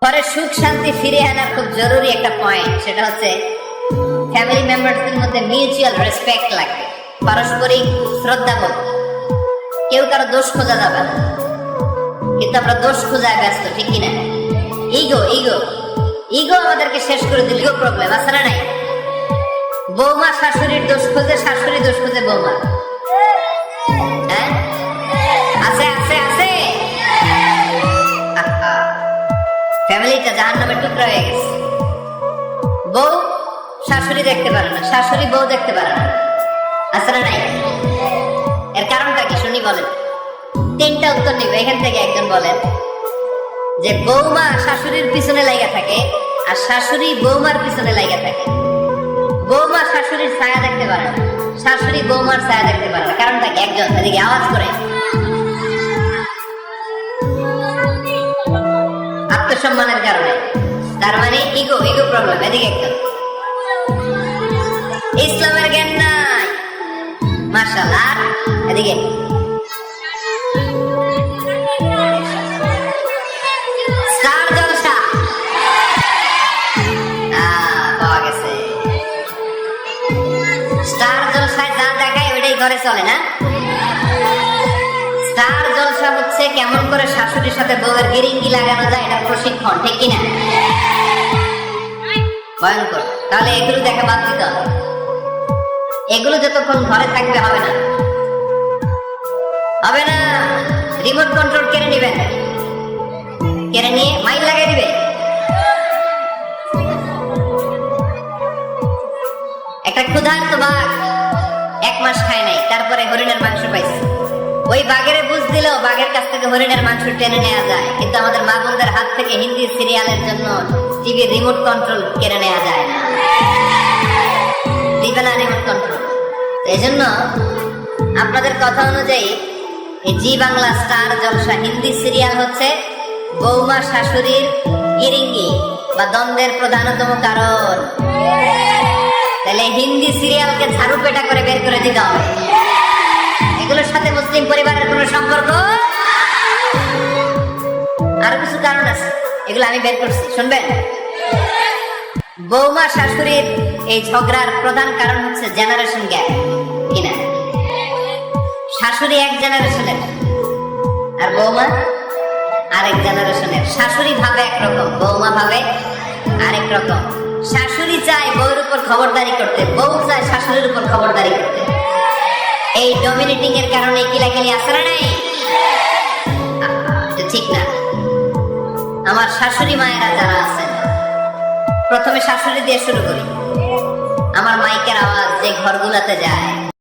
ঘরে সুখ শান্তি ফিরে আনার খুব জরুরি একটা পয়েন্ট, সেটা হচ্ছে ফ্যামিলি মেম্বারদের মধ্যে মিউচুয়াল রেসপেক্ট লাগবে, পারস্পরিক শ্রদ্ধাবোধ। কেউ কারো দোষ খোঁজা যাবে না, কিন্তু আমরা দোষ খোঁজায় ব্যস্ত, ঠিক কিনা? ইগো ইগো ইগো আমাদেরকে শেষ করে দিল। ইগো প্রবলেম আছে না নাই? বৌমা শাশুড়ির দোষ খোঁজে, শাশুড়ি দোষ খোঁজে বৌমা। হ্যাঁ, আছে আছে আছে। ফ্যামিলিটা জাহান্নামের টুকরা হয়ে গেছে। বউ শাশুড়ি দেখতে পারে না, শাশুড়ি বউ দেখতে পারে না, আছে না নাই? এর কারণটা কি শুনি বলেন? তিনটা উত্তর নিবে, এখান থেকে একজন বলেন যে বৌমা শাশুড়ির পিছনে লাগা থাকে আর শাশুড়ি বৌমার পিছনে লাগা থাকে। বৌমা শাশুড়ির ছায়া দেখতে পারে না, শাশুড়ি বৌমার ছায়া দেখতে পারে না। কারণটা কি? একজন এদিকে আওয়াজ করে। আত্মসম্মানের কারণে। তার মানে ইগো ইগো প্রবলেম। এদিকে একজন। ইসলামের জ্ঞান নাই, মাশাআল্লাহ। এদিকে স্টার জলসা পাওয়া গেছে। স্টার জলসায় যা দেখায় ওইটাই ঘরে চলে না। স্টার জলসা হচ্ছে কেমন করে শাশুড়ির সাথে বউয়ের গিরিঙ্গি লাগানো যায়, এটা প্রশিক্ষণ, ঠিক কিনা? ভয়ঙ্কর। তাহলে এগুলো দেখা বাদ দিতে হবে। এগুলো যতক্ষণ ঘরে থাকবে হবে না, হবে না। রিমোট কন্ট্রোল কেড়ে নিবেন, কেড়ে নিয়ে মাইল লাগাই দিবে। একটা ক্ষুধার্ত বাঘ 1 মাস খায় নাই, তারপরে হরিণের মাংস পাইছে। ওই বাঘের বুঝ দিলেও বাঘের কাছ থেকে হরিণের মাংস টেনে নেওয়া যায়, কিন্তু আমাদের মা বোনদের হাত থেকে হিন্দি সিরিয়ালের জন্য টিভি রিমোট কন্ট্রোল কেড়ে নেওয়া যায় না। দিবে না রিমোট কন্ট্রোল। এই জন্য আপনাদের কথা অনুযায়ী এই জি বাংলা স্টার জলসা হিন্দি সিরিয়াল হচ্ছে বৌমা শাশুড়ির গিরিঙ্গি বা দ্বন্দ্বের প্রধানতম কারণ। তাহলে হিন্দি সিরিয়ালকে ঝাড়ু পেটা করে বের করে দিতে হবে। এগুলোর সাথে মুসলিম পরিবারের কোনো সম্পর্ক। আরো কিছু কারণ আছে, এগুলো আমি বের করছি, শুনবেন? বৌমা শাশুড়ির এই ঝগড়ার প্রধান কারণ হচ্ছে জেনারেশন গ্যাপ, কিনা? শাশুড়ি এক জেনারেশনের আর বৌমা আরেক জেনারেশনের। শাশুড়ি ভাবে একরকম, বৌমা ভাবে আরেক রকম। শাশুড়ি চায় বউর উপর খবরদারি করতে, বউ চায় শাশুড়ির উপর খবরদারি করতে। এই ডমিনেটিং এর কারণে কিলাকিলি আসে না নাই? ঠিক না? আমার শাশুড়ি মায়েরা যারা আছেন, প্রথমে শাশুড়ি দিয়ে শুরু করি। আমার মাইকের আওয়াজ যে ঘরগুলাতে যায়,